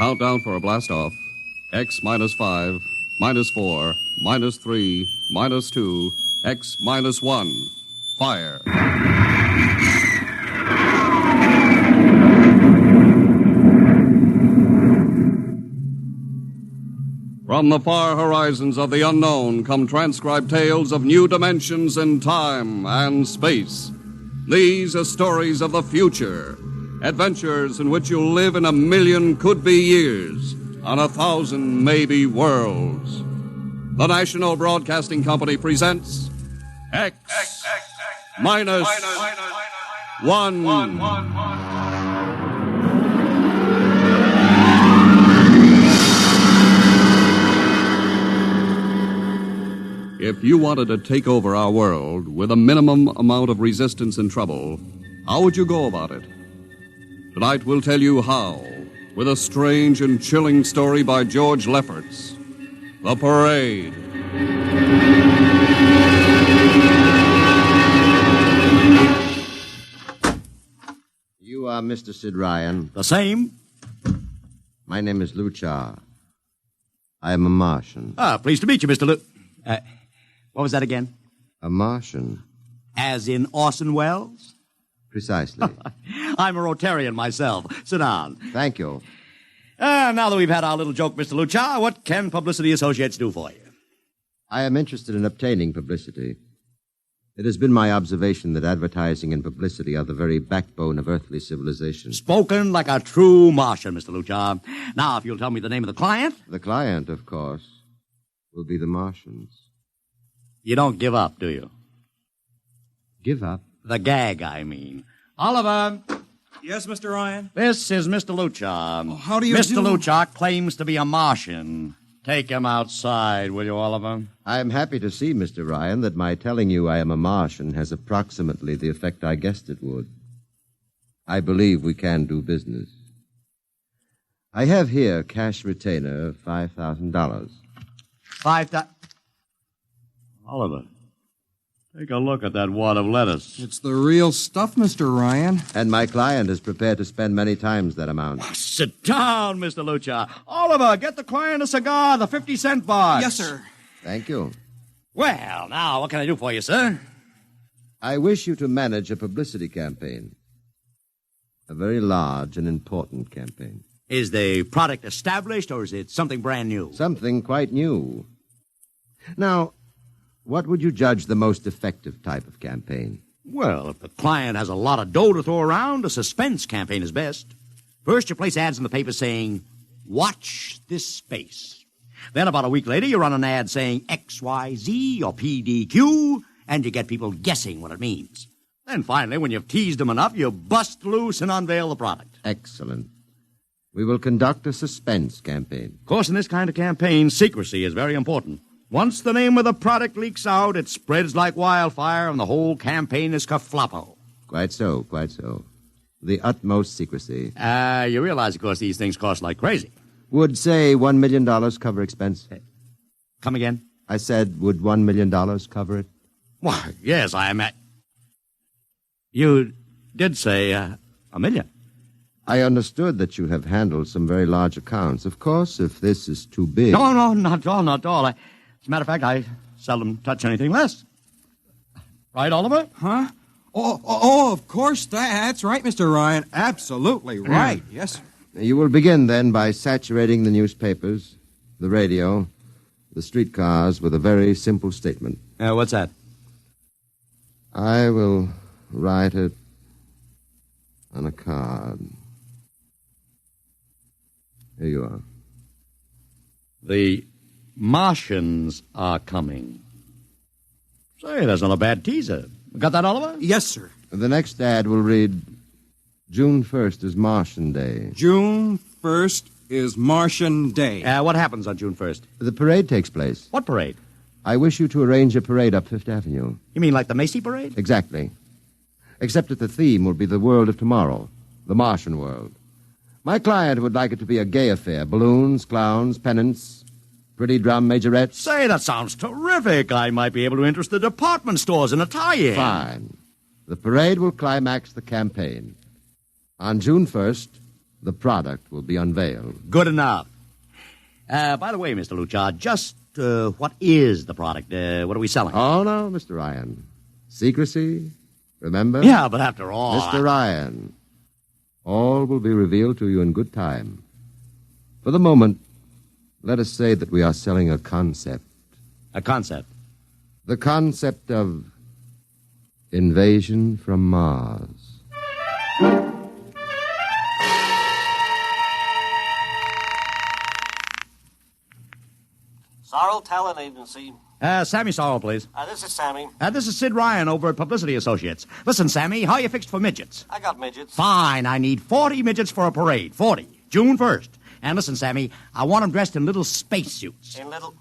Countdown for a blast-off. X minus 5, minus 4, minus 3, minus 2, X minus 1. Fire. From the far horizons of the unknown come transcribed tales of new dimensions in time and space. These are stories of the future, adventures in which you'll live in 1,000,000 could-be years on 1,000 maybe worlds. The National Broadcasting Company presents X minus 1. If you wanted to take over our world with a minimum amount of resistance and trouble, how would you go about it? Tonight we'll tell you how, with a strange and chilling story by George Lefferts. The Parade. You are Mr. Sid Ryan. The same. My name is Luchar. I am a Martian. Pleased to meet you, Mr. What was that again? A Martian? As in Orson Welles? Precisely. I'm a Rotarian myself. Sit down. Thank you. Now that we've had our little joke, Mr. Luchar, what can Publicity Associates do for you? I am interested in obtaining publicity. It has been my observation that advertising and publicity are the very backbone of earthly civilization. Spoken like a true Martian, Mr. Luchar. Now, if you'll tell me the name of the client. The client, of course, will be the Martians. You don't give up, do you? Give up? The gag, I mean. Oliver. Yes, Mr. Ryan? This is Mr. Luchar. Oh, how do you Mr. do? Luchar claims to be a Martian. Take him outside, will you, Oliver? I am happy to see, Mr. Ryan, that my telling you I am a Martian has approximately the effect I guessed it would. I believe we can do business. I have here cash retainer of $5,000. Oliver, take a look at that wad of lettuce. It's the real stuff, Mr. Ryan. And my client is prepared to spend many times that amount. Sit down, Mr. Luchar. Oliver, get the client a cigar, the 50-cent box. Yes, sir. Thank you. Well, now, what can I do for you, sir? I wish you to manage a publicity campaign. A very large and important campaign. Is the product established, or is it something brand new? Something quite new. Now, what would you judge the most effective type of campaign? Well, if the client has a lot of dough to throw around, a suspense campaign is best. First, you place ads in the paper saying, "Watch this space." Then, about a week later, you run an ad saying XYZ or PDQ, and you get people guessing what it means. Then, finally, when you've teased them enough, you bust loose and unveil the product. Excellent. We will conduct a suspense campaign. Of course, in this kind of campaign, secrecy is very important. Once the name of the product leaks out, it spreads like wildfire, and the whole campaign is kerfloppo. Quite so, quite so. The utmost secrecy. You realize, of course, these things cost like crazy. Would, say, $1 million cover expense? Come again? I said, would $1 million cover it? Why, yes, You did say $1 million. I understood that you have handled some very large accounts. Of course, if this is too big... No, not at all, not at all. As a matter of fact, I seldom touch anything less. Right, Oliver? Huh? Oh, of course. That's right, Mr. Ryan. Absolutely right. Yes, sir. You will begin, then, by saturating the newspapers, the radio, the streetcars with a very simple statement. What's that? I will write it on a card. Here you are. The Martians are coming. Say, that's not a bad teaser. Got that, Oliver? Yes, sir. The next ad will read, June 1st is Martian Day. June 1st is Martian Day. What happens on June 1st? The parade takes place. What parade? I wish you to arrange a parade up Fifth Avenue. You mean like the Macy Parade? Exactly. Except that the theme will be the world of tomorrow, the Martian world. My client would like it to be a gay affair. Balloons, clowns, pennants, pretty drum majorettes. Say, that sounds terrific. I might be able to interest the department stores in a tie-in. Fine. The parade will climax the campaign. On June 1st, the product will be unveiled. Good enough. By the way, Mr. Luchar, just what is the product? What are we selling? Oh, no, Mr. Ryan. Secrecy, remember? Yeah, but after all... Mr. Ryan, all will be revealed to you in good time. For the moment, let us say that we are selling a concept. A concept? The concept of invasion from Mars. Sorrel Talent Agency. Sammy Sorrell, please. This is Sammy. This is Sid Ryan over at Publicity Associates. Listen, Sammy, how you fixed for midgets? I got midgets. Fine, I need 40 midgets for a parade. 40. June 1st. And listen, Sammy, I want them dressed in little spacesuits. In little...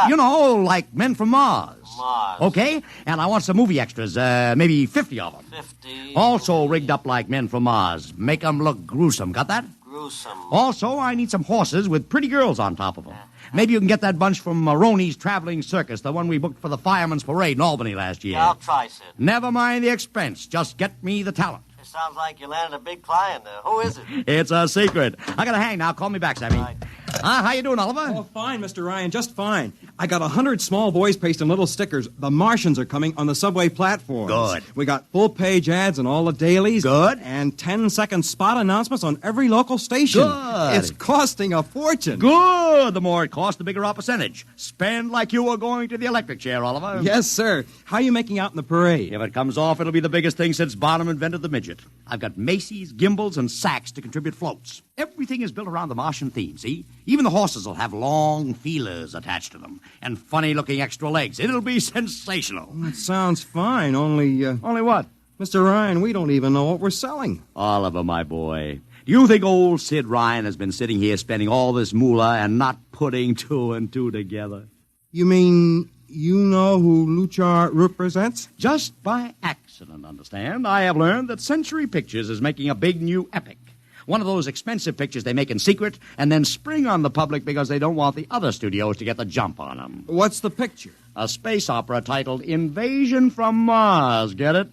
You know, like men from Mars. Mars. Okay? And I want some movie extras, maybe 50 of them. 50. Also rigged up like men from Mars. Make them look gruesome. Got that? Gruesome. Also, I need some horses with pretty girls on top of them. Maybe you can get that bunch from Maroney's Traveling Circus, the one we booked for the Fireman's Parade in Albany last year. Yeah, I'll try, Sid. Never mind the expense. Just get me the talent. It sounds like you landed a big client there. Who is it? It's a secret. I gotta hang now. Call me back, Sammy. Right. How you doing, Oliver? Oh, fine, Mr. Ryan, just fine. I got 100 small boys pasting little stickers. The Martians are coming on the subway platforms. Good. We got full-page ads in all the dailies. Good. And 10-second spot announcements on every local station. Good. It's costing a fortune. Good. The more it costs, the bigger our percentage. Spend like you were going to the electric chair, Oliver. Yes, sir. How are you making out in the parade? If it comes off, it'll be the biggest thing since Barnum invented the midget. I've got Macy's, Gimbals, and Saks to contribute floats. Everything is built around the Martian theme, see? Even the horses will have long feelers attached to them and funny-looking extra legs. It'll be sensational. That sounds fine, only... Only what? Mr. Ryan, we don't even know what we're selling. Oliver, my boy, do you think old Sid Ryan has been sitting here spending all this moolah and not putting two and two together? You mean you know who Luchar represents? Just by accident, understand? I have learned that Century Pictures is making a big new epic. One of those expensive pictures they make in secret and then spring on the public because they don't want the other studios to get the jump on them. What's the picture? A space opera titled Invasion from Mars, get it?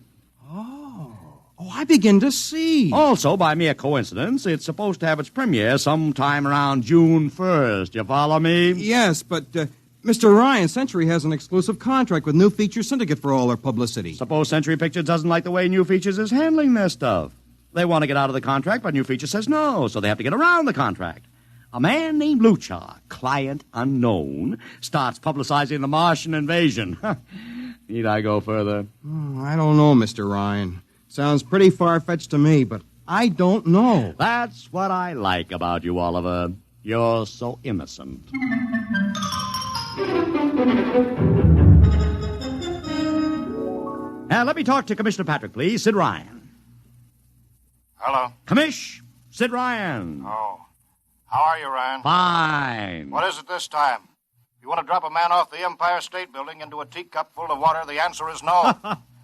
Oh, I begin to see. Also, by mere coincidence, it's supposed to have its premiere sometime around June 1st. You follow me? Yes, but Mr. Ryan, Century has an exclusive contract with New Feature Syndicate for all their publicity. Suppose Century Pictures doesn't like the way New Features is handling their stuff. They want to get out of the contract, but New Feature says no, so they have to get around the contract. A man named Luchar, client unknown, starts publicizing the Martian invasion. Need I go further? I don't know, Mr. Ryan. Sounds pretty far-fetched to me, but I don't know. That's what I like about you, Oliver. You're so innocent. Now, let me talk to Commissioner Patrick, please. Sid Ryan. Hello. Commish, Sid Ryan. Oh. How are you, Ryan? Fine. What is it this time? You want to drop a man off the Empire State Building into a teacup full of water? The answer is no.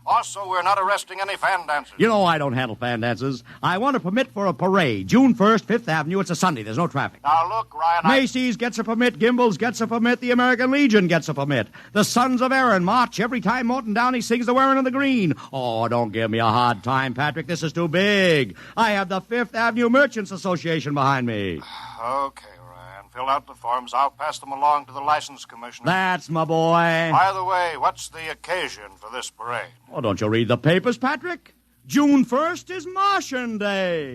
Also, we're not arresting any fan dancers. You know I don't handle fan dances. I want a permit for a parade. June 1st, 5th Avenue. It's a Sunday. There's no traffic. Now, look, Ryan, Macy's gets a permit. Gimbals gets a permit. The American Legion gets a permit. The Sons of Erin march every time Morton Downey sings the Wearing of the Green. Oh, don't give me a hard time, Patrick. This is too big. I have the 5th Avenue Merchants Association behind me. Okay, Ryan. Fill out the forms. I'll pass them along to the license commissioner. That's my boy. By the way, what's the occasion for this parade? Oh, don't you read the papers, Patrick? June 1st is Martian Day.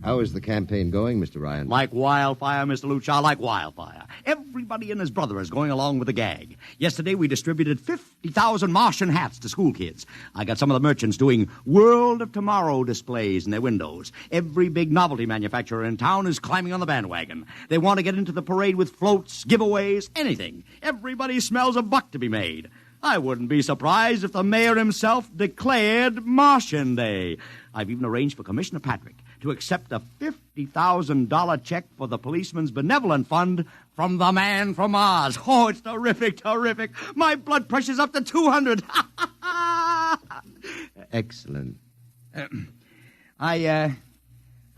How is the campaign going, Mr. Ryan? Like wildfire, Mr. Luchar, like wildfire. Everybody and his brother is going along with the gag. Yesterday, we distributed 50,000 Martian hats to school kids. I got some of the merchants doing World of Tomorrow displays in their windows. Every big novelty manufacturer in town is climbing on the bandwagon. They want to get into the parade with floats, giveaways, anything. Everybody smells a buck to be made. I wouldn't be surprised if the mayor himself declared Martian Day. I've even arranged for Commissioner Patrick to accept a $50,000 check for the Policeman's Benevolent Fund from the man from Mars. Oh, it's terrific, terrific. My blood pressure's up to 200. Excellent.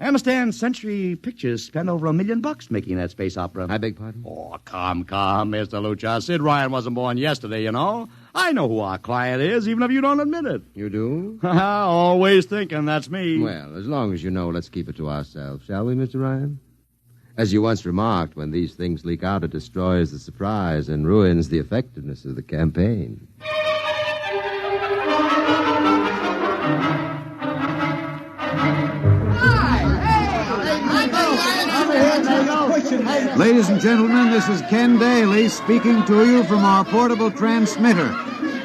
I understand Century Pictures spent over $1 million making that space opera. I beg pardon? Oh, come, Mr. Lucha. Sid Ryan wasn't born yesterday, you know. I know who our client is, even if you don't admit it. You do? Always thinking that's me. Well, as long as you know, let's keep it to ourselves, shall we, Mr. Ryan? As you once remarked, when these things leak out, it destroys the surprise and ruins the effectiveness of the campaign. Ladies and gentlemen, this is Ken Daly speaking to you from our portable transmitter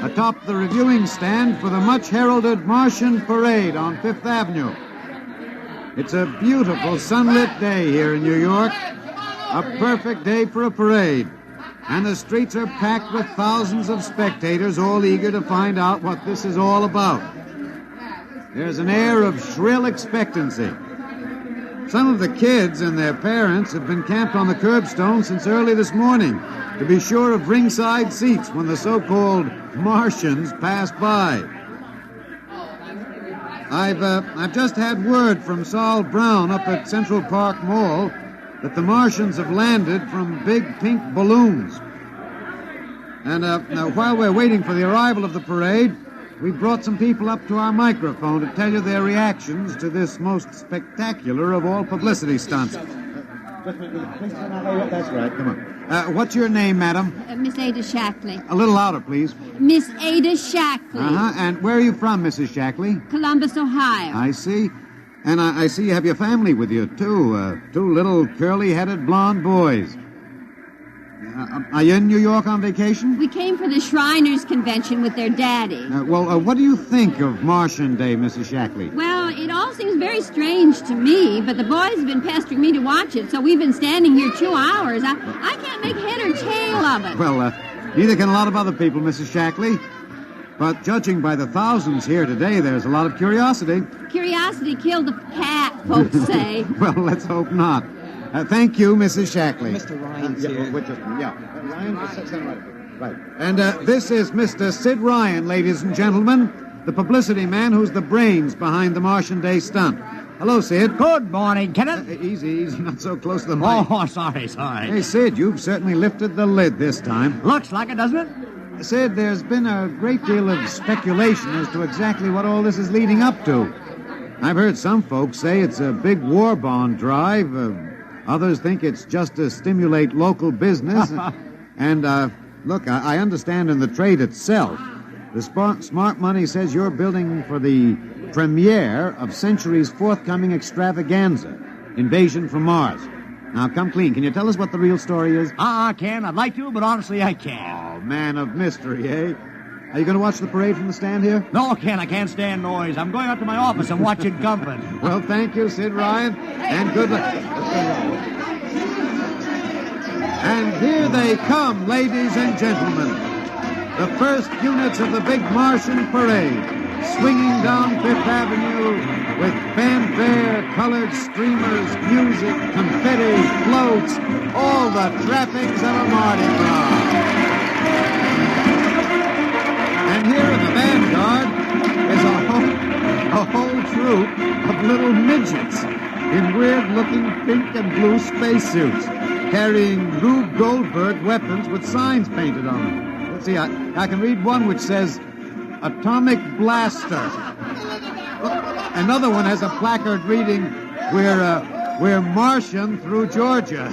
atop the reviewing stand for the much-heralded Martian Parade on Fifth Avenue. It's a beautiful sunlit day here in New York, a perfect day for a parade, and the streets are packed with thousands of spectators all eager to find out what this is all about. There's an air of shrill expectancy. Some of the kids and their parents have been camped on the curbstone since early this morning to be sure of ringside seats when the so-called Martians pass by. I've just had word from Saul Brown up at Central Park Mall that the Martians have landed from big pink balloons. And now, while we're waiting for the arrival of the parade, we've brought some people up to our microphone to tell you their reactions to this most spectacular of all publicity stunts. That's right, come on. What's your name, madam? Miss Ada Shackley. A little louder, please. Miss Ada Shackley. Uh-huh. And where are you from, Mrs. Shackley? Columbus, Ohio. I see. And I see you have your family with you, too. Two little curly-headed blonde boys. Are you in New York on vacation? We came for the Shriners Convention with their daddy. What do you think of Martian Day, Mrs. Shackley? Well, it all seems very strange to me, but the boys have been pestering me to watch it, so we've been standing here 2 hours. I can't make head or tail of it. Well, neither can a lot of other people, Mrs. Shackley. But judging by the thousands here today, there's a lot of curiosity. Curiosity killed the cat, folks say. Well, let's hope not. Thank you, Mrs. Shackley. Mr. Ryan's here. Ryan, right. And this is Mr. Sid Ryan, ladies and gentlemen, the publicity man who's the brains behind the Martian Day stunt. Hello, Sid. Good morning, Kenneth. Easy, not so close to the mic. Oh, sorry. Hey, Sid, you've certainly lifted the lid this time. Looks like it, doesn't it? Sid, there's been a great deal of speculation as to exactly what all this is leading up to. I've heard some folks say it's a big war bond drive. Others think it's just to stimulate local business. And, look, I understand in the trade itself, the smart money says you're building for the premiere of Century's forthcoming extravaganza, Invasion from Mars. Now, come clean. Can you tell us what the real story is? Ken, I'd like to, but honestly, I can't. Oh, man of mystery, eh? Are you going to watch the parade from the stand here? No, Ken, I can't stand noise. I'm going up to my office and watching company. Well, thank you, Sid Ryan, and good luck. And here they come, ladies and gentlemen. The first units of the big Martian parade, swinging down Fifth Avenue with fanfare, colored streamers, music, confetti, floats, all the trappings of a Mardi Gras. And here in the vanguard is a whole troop of little midgets in weird-looking pink and blue spacesuits, carrying Rube Goldberg weapons with signs painted on them. Let's see, I can read one which says, Atomic Blaster. Another one has a placard reading, We're Martian through Georgia.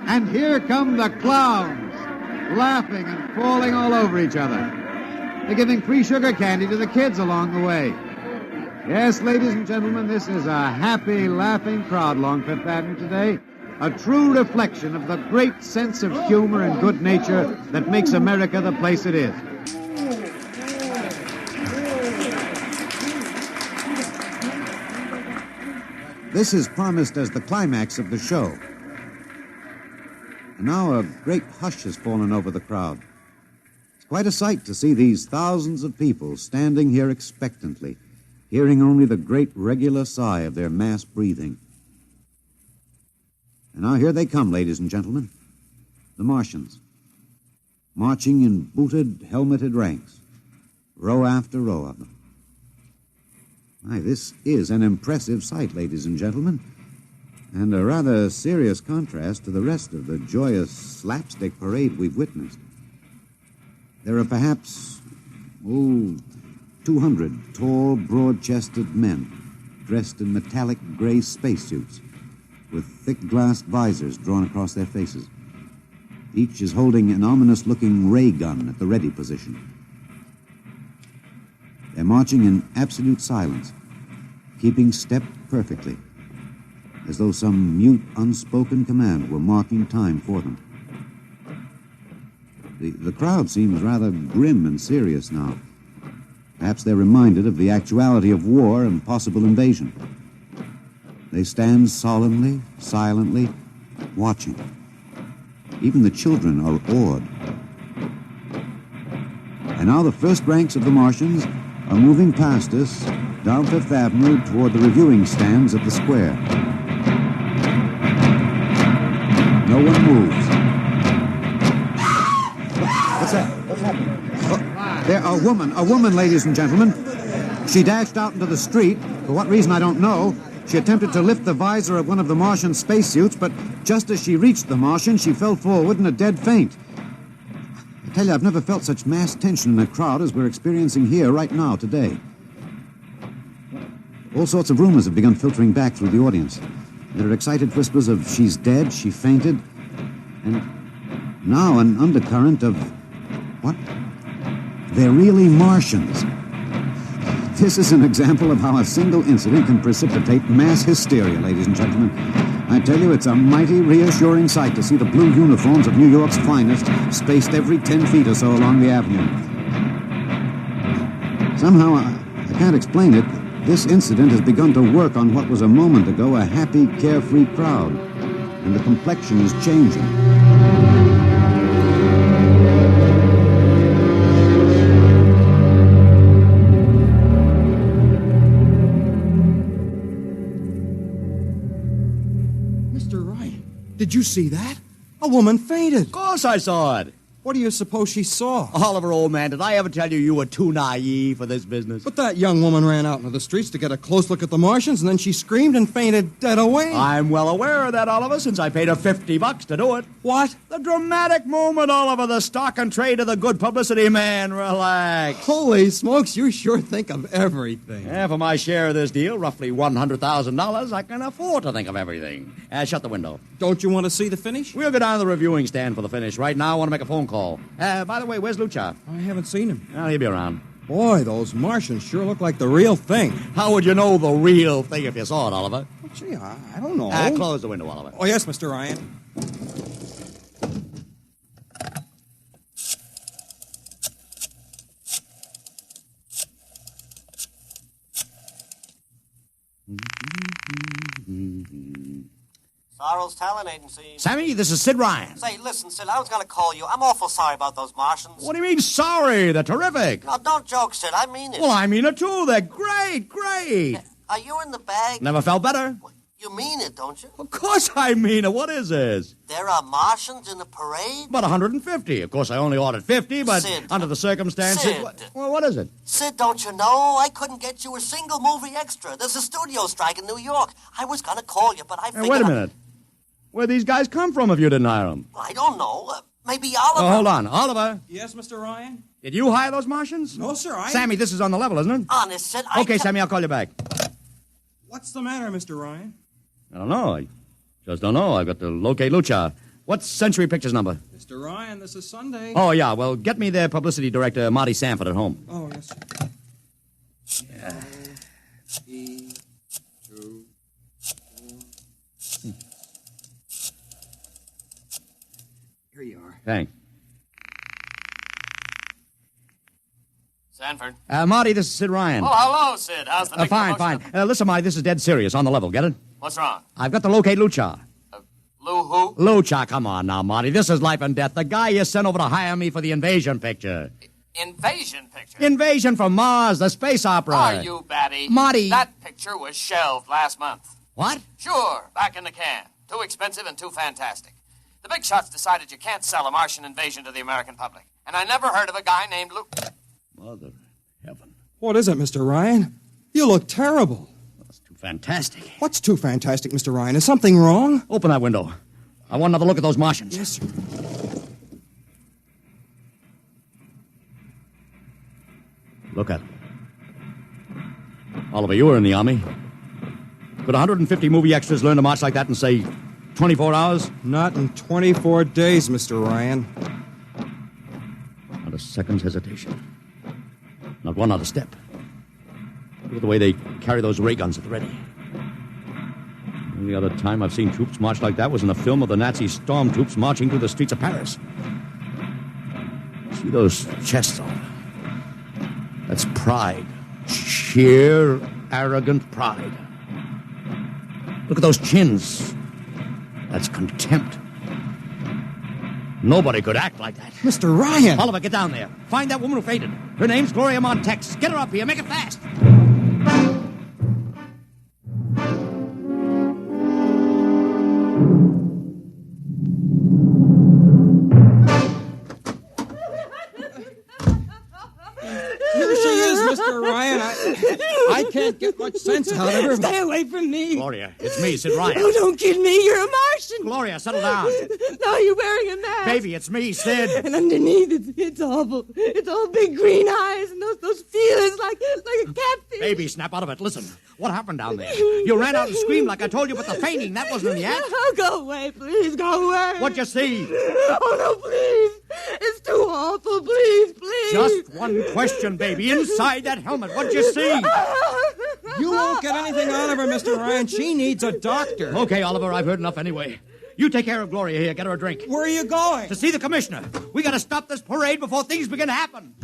And here come the clowns, laughing and falling all over each other. They're giving free sugar candy to the kids along the way. Yes, ladies and gentlemen, this is a happy, laughing crowd along Fifth Avenue today. A true reflection of the great sense of humor and good nature that makes America the place it is. This is promised as the climax of the show. And now a great hush has fallen over the crowd. It's quite a sight to see these thousands of people standing here expectantly, hearing only the great regular sigh of their mass breathing. And now here they come, ladies and gentlemen, the Martians, marching in booted, helmeted ranks, row after row of them. My, this is an impressive sight, ladies and gentlemen, and a rather serious contrast to the rest of the joyous slapstick parade we've witnessed. There are perhaps, 200 tall, broad-chested men dressed in metallic gray spacesuits with thick glass visors drawn across their faces. Each is holding an ominous-looking ray gun at the ready position. They're marching in absolute silence, keeping step perfectly, as though some mute, unspoken command were marking time for them. The crowd seems rather grim and serious now. Perhaps they're reminded of the actuality of war and possible invasion. They stand solemnly, silently, watching. Even the children are awed. And now the first ranks of the Martians are moving past us down Fifth Avenue toward the reviewing stands at the square. No one moves. What's that? What's happening? There, a woman, ladies and gentlemen. She dashed out into the street. For what reason, I don't know. She attempted to lift the visor of one of the Martian spacesuits, but just as she reached the Martian, she fell forward in a dead faint. I tell you, I've never felt such mass tension in a crowd as we're experiencing here right now, today. All sorts of rumors have begun filtering back through the audience. There are excited whispers of she's dead, she fainted, and now an undercurrent of, what? They're really Martians. This is an example of how a single incident can precipitate mass hysteria, ladies and gentlemen. I tell you, it's a mighty reassuring sight to see the blue uniforms of New York's finest spaced every 10 feet or so along the avenue. Somehow, I can't explain it, this incident has begun to work on what was a moment ago a happy, carefree crowd, and the complexion is changing. Did you see that? A woman fainted. Of course I saw it. What do you suppose she saw? Oliver, old man, did I ever tell you you were too naive for this business? But that young woman ran out into the streets to get a close look at the Martians, and then she screamed and fainted dead away. I'm well aware of that, Oliver, since I paid her $50 to do it. What? The dramatic moment, Oliver, the stock and trade of the good publicity, man. Relax. Holy smokes, you sure think of everything. Yeah, for my share of this deal, roughly $100,000, I can afford to think of everything. Shut the window. Don't you want to see the finish? We'll go down to the reviewing stand for the finish. Right now, I want to make a phone call. By the way, where's Lucha? I haven't seen him. Well, he'll be around. Boy, those Martians sure look like the real thing. How would you know the real thing if you saw it, Oliver? Well, gee, I don't know. Close the window, Oliver. Oh, yes, Mr. Ryan. Sorrel's Talent Agency. Sammy, this is Sid Ryan. Say, listen, Sid, I was going to call you. I'm awful sorry about those Martians. What do you mean, sorry? They're terrific. No, don't joke, Sid. I mean it. Well, I mean it, too. They're great, great. Are you in the bag? Never felt better. You mean it, don't you? Of course I mean it. What is this? There are Martians in the parade? About 150. Of course, I only ordered 50, but Sid. under the circumstances... Sid. Well, what is it? Sid, don't you know? I couldn't get you a single movie extra. There's a studio strike in New York. I was going to call you, but I figured... Hey, wait a minute. Where'd these guys come from if you didn't hire them? I don't know. Maybe Oliver... Oh, hold on. Oliver? Yes, Mr. Ryan? Did you hire those Martians? No, sir, Sammy, this is on the level, isn't it? Honest, Sid, Okay, Sammy, I'll call you back. What's the matter, Mr. Ryan? I don't know. I just don't know. I've got to locate Lucha. What's Century Pictures number? Mr. Ryan, this is Sunday. Oh, yeah. Well, get me their publicity director, Marty Sanford, at home. Oh, yes, sir. Yeah. Here you are. Thanks. Sanford. Marty, this is Sid Ryan. Oh, hello, Sid. How's the big Fine, promotion? fine. Listen, Marty, this is dead serious. On the level. Get it? What's wrong? I've got to locate Lucha. Lou who? Lucha, come on now, Marty. This is life and death. The guy you sent over to hire me for the invasion picture. Invasion picture? Invasion from Mars, the space opera. Are you batty? Marty. That picture was shelved last month. What? Sure, back in the can. Too expensive and too fantastic. The big shots decided you can't sell a Martian invasion to the American public. And I never heard of a guy named Lou... Mother heaven. What is it, Mr. Ryan? You look terrible. That's too fantastic. What's too fantastic, Mr. Ryan? Is something wrong? Open that window. I want another look at those Martians. Yes, sir. Look at them. Oliver, you were in the Army. Could 150 movie extras learn to march like that in, say, 24 hours? Not in 24 days, Mr. Ryan. Not a second's hesitation. Not one other step. Look at the way they carry those ray guns at the ready. The only other time I've seen troops march like that was in a film of the Nazi stormtroops marching through the streets of Paris. See those chests, Oliver? That's pride. Sheer, arrogant pride. Look at those chins. That's contempt. Nobody could act like that. Mr. Ryan! Oliver, get down there. Find that woman who fainted. Her name's Gloria Montex. Get her up here. Make it fast. Here she is, Mr. Ryan. I can't get much sense out of her. Stay away from me. Gloria, it's me, Sid Ryan. Oh, don't kid me. You're a Martian. Gloria, settle down. No, you're wearing a mask. Baby, it's me, Sid. And underneath, it's awful. It's all big green eyes and those feelers like a catfish. Baby, snap out of it. Listen, what happened down there? You ran out and screamed like I told you, but the fainting, that wasn't in the act. Oh, go away, please. Go away. What'd you see? Oh, no, please. It's too awful. Please, please. Just one question, baby. Inside that helmet, what'd you see? You won't get anything out of her, Mr. Ryan. She needs a doctor. Okay, Oliver, I've heard enough anyway. You take care of Gloria here. Get her a drink. Where are you going? To see the commissioner. We gotta stop this parade before things begin to happen.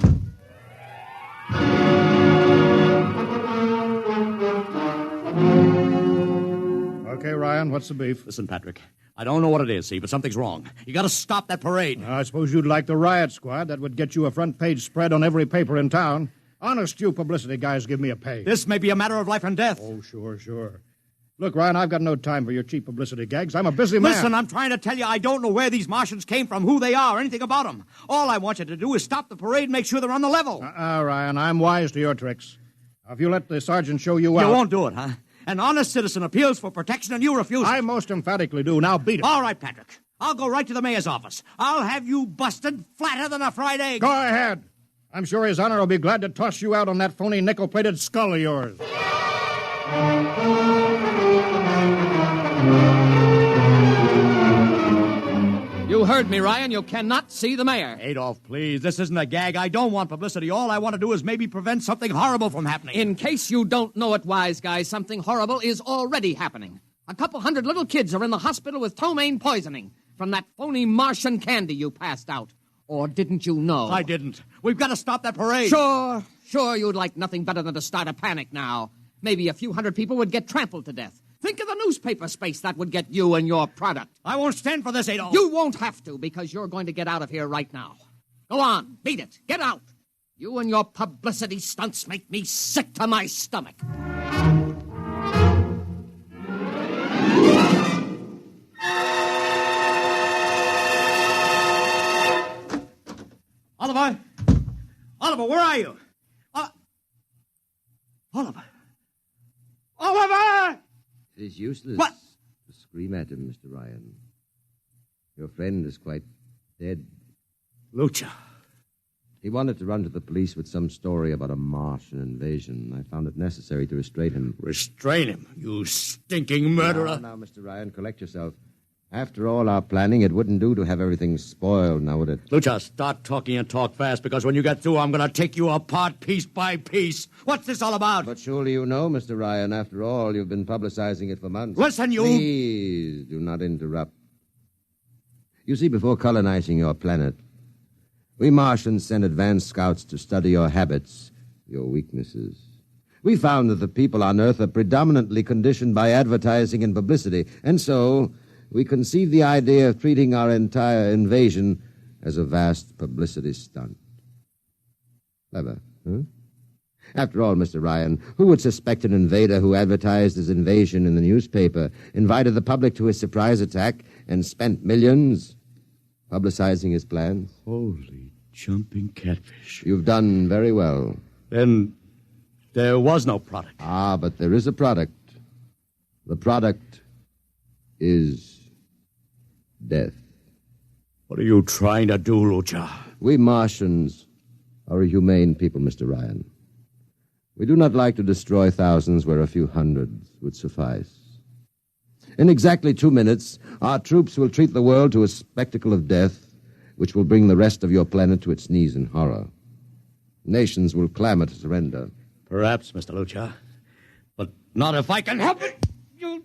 Okay, Ryan, what's the beef? Listen, Patrick, I don't know what it is, see, but something's wrong. You gotta stop that parade. I suppose you'd like the riot squad. That would get you a front-page spread on every paper in town. Honest, you publicity guys give me a pay. This may be a matter of life and death. Oh, sure. Look, Ryan, I've got no time for your cheap publicity gags. I'm a busy man. Listen, I'm trying to tell you I don't know where these Martians came from, who they are, anything about them. All I want you to do is stop the parade and make sure they're on the level. Ryan, I'm wise to your tricks. Now, if you let the sergeant show you out... You won't do it, huh? An honest citizen appeals for protection and you refuse it. I most emphatically do. Now beat it. All right, Patrick. I'll go right to the mayor's office. I'll have you busted flatter than a fried egg. Go ahead. I'm sure His Honor will be glad to toss you out on that phony nickel-plated skull of yours. You heard me, Ryan. You cannot see the mayor. Adolf, please. This isn't a gag. I don't want publicity. All I want to do is maybe prevent something horrible from happening. In case you don't know it, wise guy, something horrible is already happening. A couple hundred little kids are in the hospital with ptomaine poisoning from that phony Martian candy you passed out. Or didn't you know? I didn't. We've got to stop that parade. Sure, you'd like nothing better than to start a panic now. Maybe a few hundred people would get trampled to death. Think of the newspaper space that would get you and your product. I won't stand for this, Adolf. You won't have to, because you're going to get out of here right now. Go on, beat it. Get out. You and your publicity stunts make me sick to my stomach. Oliver! Oliver, where are you? Oliver! Oliver! It is useless What? to scream at him, Mr. Ryan. Your friend is quite dead. Lucha. He wanted to run to the police with some story about a Martian invasion. I found it necessary to restrain him. Restrain him, you stinking murderer. Now, Mr. Ryan, collect yourself. After all our planning, it wouldn't do to have everything spoiled, now would it? Lucha, start talking and talk fast, because when you get through, I'm going to take you apart piece by piece. What's this all about? But surely you know, Mr. Ryan, after all, you've been publicizing it for months. Listen, you... Please, do not interrupt. You see, before colonizing your planet, we Martians sent advanced scouts to study your habits, your weaknesses. We found that the people on Earth are predominantly conditioned by advertising and publicity, and so... we conceived the idea of treating our entire invasion as a vast publicity stunt. Clever, huh? After all, Mr. Ryan, who would suspect an invader who advertised his invasion in the newspaper, invited the public to his surprise attack, and spent millions publicizing his plans? Holy jumping catfish. You've done very well. Then There was no product. Ah, but there is a product. The product is death. What are you trying to do, Lucha? We Martians are a humane people, Mr. Ryan. We do not like to destroy thousands where a few hundreds would suffice. In exactly 2 minutes, our troops will treat the world to a spectacle of death, which will bring the rest of your planet to its knees in horror. Nations will clamor to surrender. Perhaps, Mr. Lucha. But not if I can help it. You...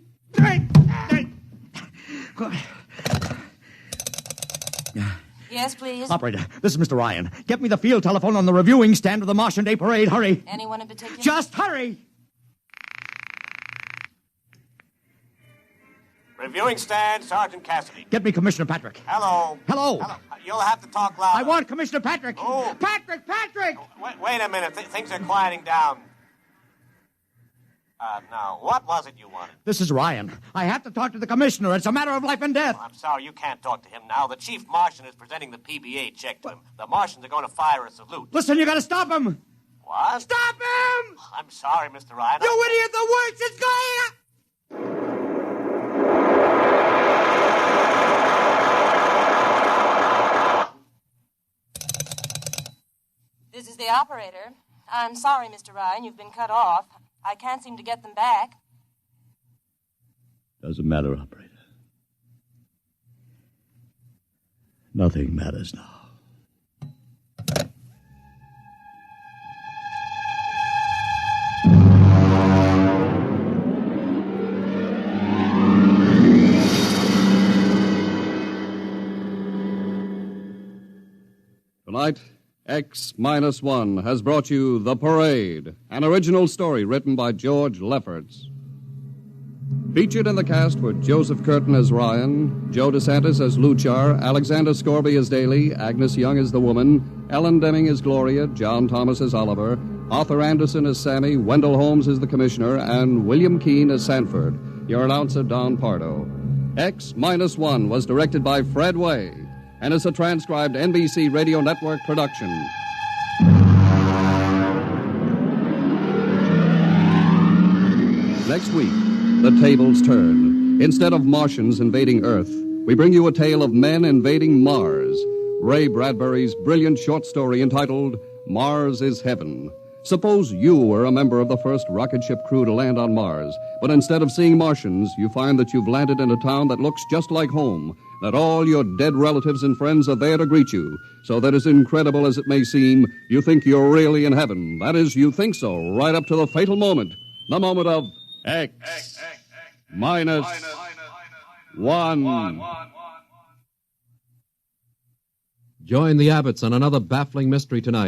Yes, please. Operator, this is Mr. Ryan. Get me the field telephone on the reviewing stand of the Martian Day Parade. Hurry. Anyone in particular? Just hurry. Reviewing stand, Sergeant Cassidy. Get me Commissioner Patrick. Hello. Hello. Hello. You'll have to talk louder. I want Commissioner Patrick. Oh. Patrick! Wait a minute. Things are quieting down. Now, what was it you wanted? This is Ryan. I have to talk to the commissioner. It's a matter of life and death. I'm sorry, you can't talk to him now. The chief Martian is presenting the PBA check to him. The Martians are going to fire a salute. Listen, you got to stop him. What? Stop him! I'm sorry, Mr. Ryan. You idiot! The worst is going... This is the operator. I'm sorry, Mr. Ryan, you've been cut off. I can't seem to get them back. Doesn't matter, operator. Nothing matters now. Tonight, X-1 has brought you The Parade, an original story written by George Lefferts. Featured in the cast were Joseph Curtin as Ryan, Joe DeSantis as Luchar, Alexander Scorby as Daly, Agnes Young as the woman, Ellen Deming as Gloria, John Thomas as Oliver, Arthur Anderson as Sammy, Wendell Holmes as the Commissioner, and William Keane as Sanford. Your announcer, Don Pardo. X-1 was directed by Fred Way and is a transcribed NBC Radio Network production. Next week, the tables turn. Instead of Martians invading Earth, we bring you a tale of men invading Mars. Ray Bradbury's brilliant short story entitled Mars is Heaven. Suppose you were a member of the first rocket ship crew to land on Mars, but instead of seeing Martians, you find that you've landed in a town that looks just like home, that all your dead relatives and friends are there to greet you, so that as incredible as it may seem, you think you're really in heaven. That is, you think so, right up to the fatal moment, the moment of X-1. Join the Abbotts on another baffling mystery tonight.